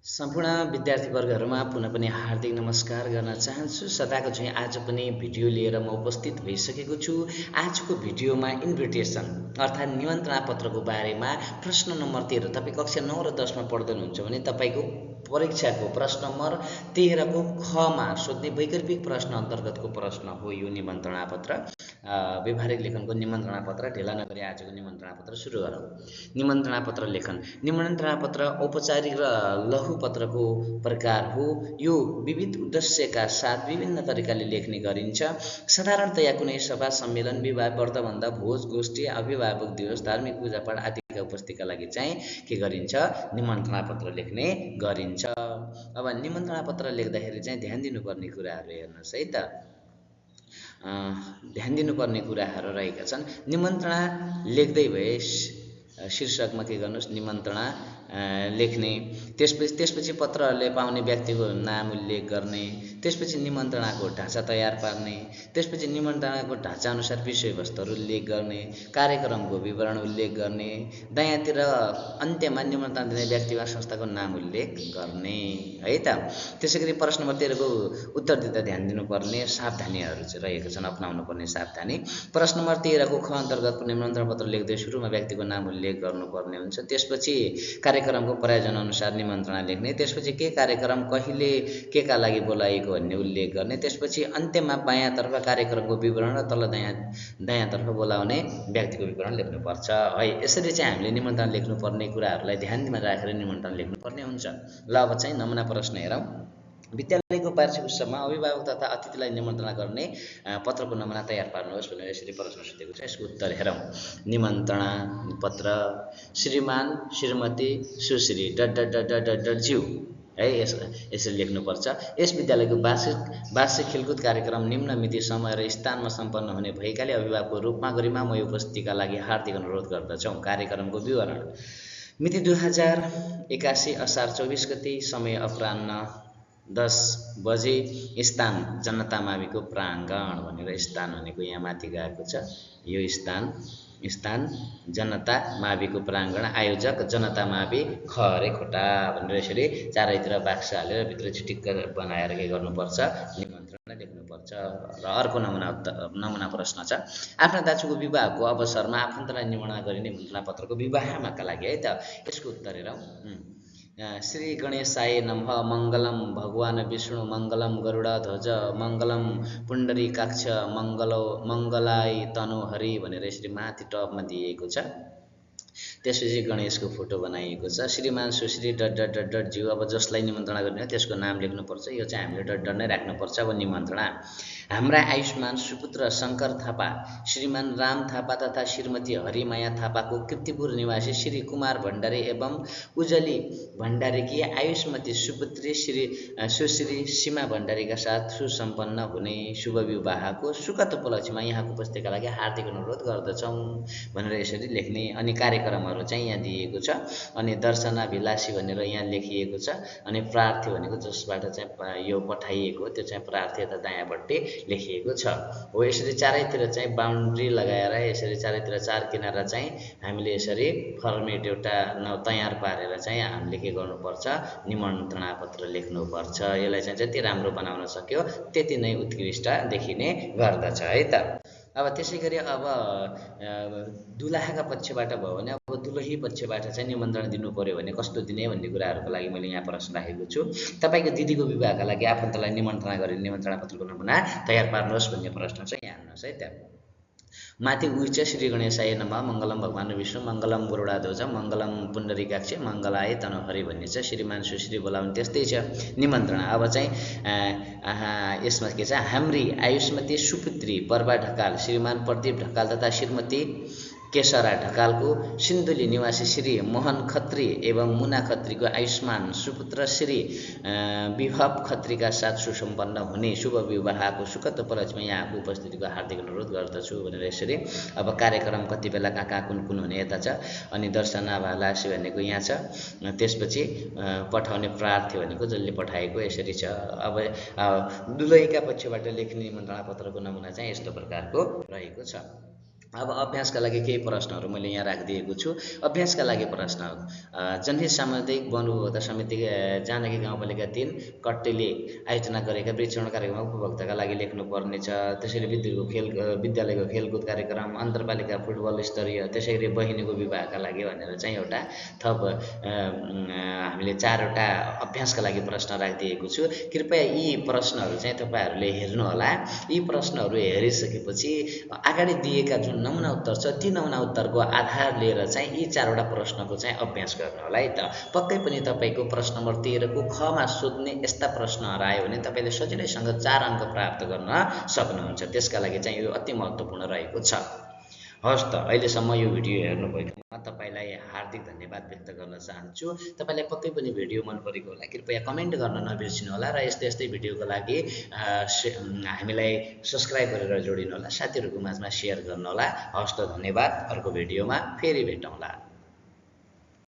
सम्पूर्ण विद्यार्थी वर्गहरूमा पुनः पनि हार्दिक नमस्कार गर्न चाहन्छु। सदाको चाहिँ आज पनि भिडियो लिएर म उपस्थित भइसकेको छु। आजको भिडियोमा इन्भिटेसन अर्थात् निमन्त्रणा पत्रको बारेमा प्रश्न नम्बर 13 तपाईँ कक्षा 9 र 10 मा पढ्दै हुनुहुन्छ भने तपाईँको परीक्षाको प्रश्न नम्बर 13 को ख मा सोध्ने वैकल्पिक प्रश्न अन्तर्गतको प्रश्न हो यो निमन्त्रणा पत्र। व्यवहारिक लेखनको निमन्त्रणा पत्र ढिला नगरी आजको निमन्त्रणा पत्र सुरु गरौँ। निमन्त्रणा पत्र लेखन। निमन्त्रणा पत्र औपचारिक र लघु पत्रको प्रकार हो। यो विविध उद्देश्यका साथ विभिन्न तरिकाले लेख्ने गरिन्छ। साधारणतया कुनै सभा, सम्मेलन, विवाह, व्रतबन्ध, भोज, गोष्ठी, अभिभावक दिवस, धार्मिक पूजापाठ आदिका उपस्थितिका लागि चाहिँ के गरिन्छ? निमन्त्रणा पत्र लेख्ने गरिन्छ। अब निमन्त्रणा पत्र लेख्दाखेरि चाहिँ ध्यान दिनुपर्ने कुराहरू हेर्नुहोस् है त। ध्यान दिनुपर्ने कुराहरू रहेका छन्। निमन्त्रणा लेख्दै भए शीर्षकमा के गर्नुहोस्? निमन्त्रणा लेख्ने। त्यसपछि पत्रहरूले पाउने व्यक्तिको नाम उल्लेख गर्ने। त्यसपछि निमन्त्रणाको ढाँचा तयार पार्ने। त्यसपछि निमन्त्रणाको ढाँचा अनुसार विषयवस्तुहरू उल्लेख गर्ने। कार्यक्रमको विवरण उल्लेख गर्ने। दायाँतिर अन्त्यमा निमन्त्रणा दिने व्यक्ति वा संस्थाको नाम उल्लेख गर्ने है त। त्यसैगरी प्रश्न नम्बर 13 को उत्तर दिँदा ध्यान दिनुपर्ने सावधानीहरू चाहिँ रहेका छन्, अपनाउनु पर्ने सावधानी। प्रश्न नम्बर 13 को ख अन्तर्गत निमन्त्रण पत्र लेख्दै सुरुमा व्यक्तिको नाम उल्लेख गर्नुपर्ने हुन्छ। त्यसपछि कार्यक्रमको प्रायोजन अनुसार निमन्त्रणा लेख्ने। त्यसपछि के कार्यक्रम कहिले केका लागि बोलाइएको भन्ने उल्लेख गर्ने। त्यसपछि अन्त्यमा बायाँतर्फ कार्यक्रमको विवरण र तल दायाँतर्फ बोलाउने व्यक्तिको विवरण लेख्नुपर्छ है। यसरी चाहिँ हामीले निमन्त्रणा लेख्नुपर्ने कुराहरूलाई ध्यानमा राखेर निमन्त्रणा लेख्नुपर्ने हुन्छ। ल अब चाहिँ नमुना प्रश्न हेरौँ। विद्यालयको वार्षिक उत्सवमा अभिभावक तथा अतिथिलाई निमन्त्रणा गर्ने पत्रको नमुना तयार पार्नुहोस् भनेर यसरी प्रश्न सोधेको छ। यसको उत्तर हेरौँ। निमन्त्रणा पत्र श्रीमान श्रीमती सुश्री ज्यू है, यसरी लेख्नुपर्छ। यस विद्यालयको वार्षिक खेलकुद कार्यक्रम निम्न मिति, समय र स्थानमा सम्पन्न हुने भएकाले अभिभावकको रूपमा गरिमामय उपस्थितिका लागि हार्दिक अनुरोध गर्दछौँ। कार्यक्रमको विवरण। मिति 2081 असार 24 गते, समय अपराह्न 10 बजे, स्थान जनता माविको प्राङ्गण भनेर स्थान भनेको यहाँ माथि गएको छ। यो स्थान जनता माविको प्राङ्गण, आयोजक जनता मावि खरेखोटा भनेर यसरी चारैतिर बाक्स हालेर भित्र चिटिक्क बनाएर के गर्नुपर्छ? निमन्त्रणा लेख्नुपर्छ। र अर्को नमुना प्रश्न छ। आफ्ना दाजुको विवाहको अवसरमा आफन्तलाई निमन्त्रणा गरिने निमन्त्रणा पत्रको विवाहमाका लागि है त। यसको उत्तर हेरौँ। श्री गणेशाय नमः, मङ्गलम भगवान् विष्णु, मङ्गलम गरुडध्वज, मङ्गलम पुण्डरीकाक्ष, मङ्गलाय तनोहरि भनेर यसरी माथि टपमा दिएको छ। त्यसपछि गणेशको फोटो बनाइएको छ। श्रीमान सुश्री ज्यू, अब जसलाई निमन्त्रणा गर्ने हो त्यसको नाम लेख्नुपर्छ। यो चाहिँ हामीले नै राख्नुपर्छ। अब निमन्त्रणा। हाम्रा आयुष्मान सुपुत्र शङ्कर थापा, श्रीमान राम थापा तथा श्रीमती हरिमाया थापाको कीर्तिपुर निवासी श्री कुमार भण्डारी एवं उजली भण्डारीकी आयुष्मती सुपुत्री सुश्री सीमा भण्डारीका साथ सुसम्पन्न हुने शुभ विवाहको सुखद उपलक्ष्यमा यहाँको उपस्थितिका लागि हार्दिक अनुरोध गर्दछौँ भनेर यसरी लेख्ने। अनि कार्यक्रमहरू चाहिँ यहाँ दिएको छ। अनि दर्शनाभिलाषी भनेर यहाँ लेखिएको छ। अनि प्रार्थी भनेको जसबाट चाहिँ यो पठाइएको त्यो चाहिँ प्रार्थी यता दायाँपट्टि लेखिएको छ हो। यसरी चारैतिर चाहिँ बााउन्ड्री लगाएर यसरी चारैतिर चार किनारा चाहिँ हामीले यसरी फर्मेट एउटा तयार पारेर चाहिँ हामीले के गर्नुपर्छ? निमन्त्रणा पत्र लेख्नुपर्छ। यसलाई चाहिँ जति राम्रो बनाउन सक्यो त्यति नै उत्कृष्ट देखिने गर्दछ है त। अब त्यसै गरी अब दुलहाका पक्षबाट भयो भने अब दुलही पक्षबाट चाहिँ निमन्त्रणा दिनु पर्यो भने कस्तो दिने भन्ने कुराहरूको लागि मैले यहाँ प्रश्न राखेको छु। तपाईँको दिदीको विवाहका लागि आफन्तलाई निमन्त्रणा गर्ने निमन्त्रणा पत्रको नमुना तयार पार्नुहोस् भन्ने प्रश्न चाहिँ यहाँ हेर्नुहोस् है त। माथि उच्च श्री गणेशाय नमः, मङ्गलम भगवान् विष्णु, मङ्गलम गरुडाध्वज, मङ्गलम पुण्डरीकाक्ष, मङ्गलाय तनोहरि भन्ने छ। श्रीमान सुश्री बोलाउने त्यस्तै छ निमन्त्रणा। अब चाहिँ यसमा के छ? हाम्री आयुष्मती सुपुत्री पर्वा ढकाल, श्रीमान प्रदीप ढकाल तथा श्रीमती केशरा ढकालको सिन्धुली निवासी श्री मोहन खत्री एवं मुना खत्रीको आयुष्मान सुपुत्र श्री विभव खत्रीका साथ सुसम्पन्न हुने शुभ विवाहको सुखद उपलक्ष्यमा यहाँको उपस्थितिको हार्दिक अनुरोध गर्दछु भनेर यसरी। अब कार्यक्रम कति बेला कहाँ कुन हुने यता छ। अनि दर्शनाभिलाषी भनेको यहाँ छ। त्यसपछि पठाउने प्रार्थी भनेको जसले पठाएको यसरी छ। अब दुलहीका पक्षबाट लेख्ने निमन्त्रणा पत्रको नमुना चाहिँ यस्तो प्रकारको रहेको छ। अब अभ्यासका लागि केही प्रश्नहरू मैले यहाँ राखिदिएको छु। अभ्यासका लागि प्रश्नहरू जनहित सामुदायिक वन उपभोक्ता समिति जानकी गाउँपालिका 3 कट्टेले आयोजना गरेका वृक्षारोपण कार्यक्रममा उपभोक्ताका लागि लेख्नुपर्नेछ। त्यसैले विद्यालयको खेलकुद कार्यक्रम, अन्तरपालिका फुटबल स्तरीय, त्यसै गरी बहिनीको विवाहका लागि भनेर चाहिँ एउटा थप हामीले 4वटा अभ्यासका लागि प्रश्न राखिदिएको छु। कृपया यी प्रश्नहरू चाहिँ तपाईँहरूले हेर्नुहोला। यी प्रश्नहरू हेरिसकेपछि अगाडि दिएका जुन नमुना उत्तर छ ती नमुना उत्तरको आधार लिएर चाहिँ यी 4वटा प्रश्नको चाहिँ अभ्यास गर्नु होला है त। पक्कै पनि तपाईँको प्रश्न नम्बर 13 को ख मा सोध्ने यस्ता प्रश्नहरू आयो भने तपाईँले सजिलैसँग 4 अङ्क प्राप्त गर्न सक्नुहुन्छ। त्यसका लागि चाहिँ यो अति महत्त्वपूर्ण रहेको छ। हस् त, अहिलेसम्म यो भिडियो हेर्नुभएकोमा तपाईँलाई हार्दिक धन्यवाद व्यक्त गर्न चाहन्छु। तपाईँलाई पक्कै पनि भिडियो मन परेको होला, कृपया कमेन्ट गर्न नबिर्सिनु होला र यस्तै यस्तै भिडियोको लागि हामीलाई सब्स्क्राइब गरेर जोडिनु होला, साथीहरूको माझमा सेयर गर्नु होला। हस् त, धन्यवाद। अर्को भिडियोमा फेरि भेटौँला।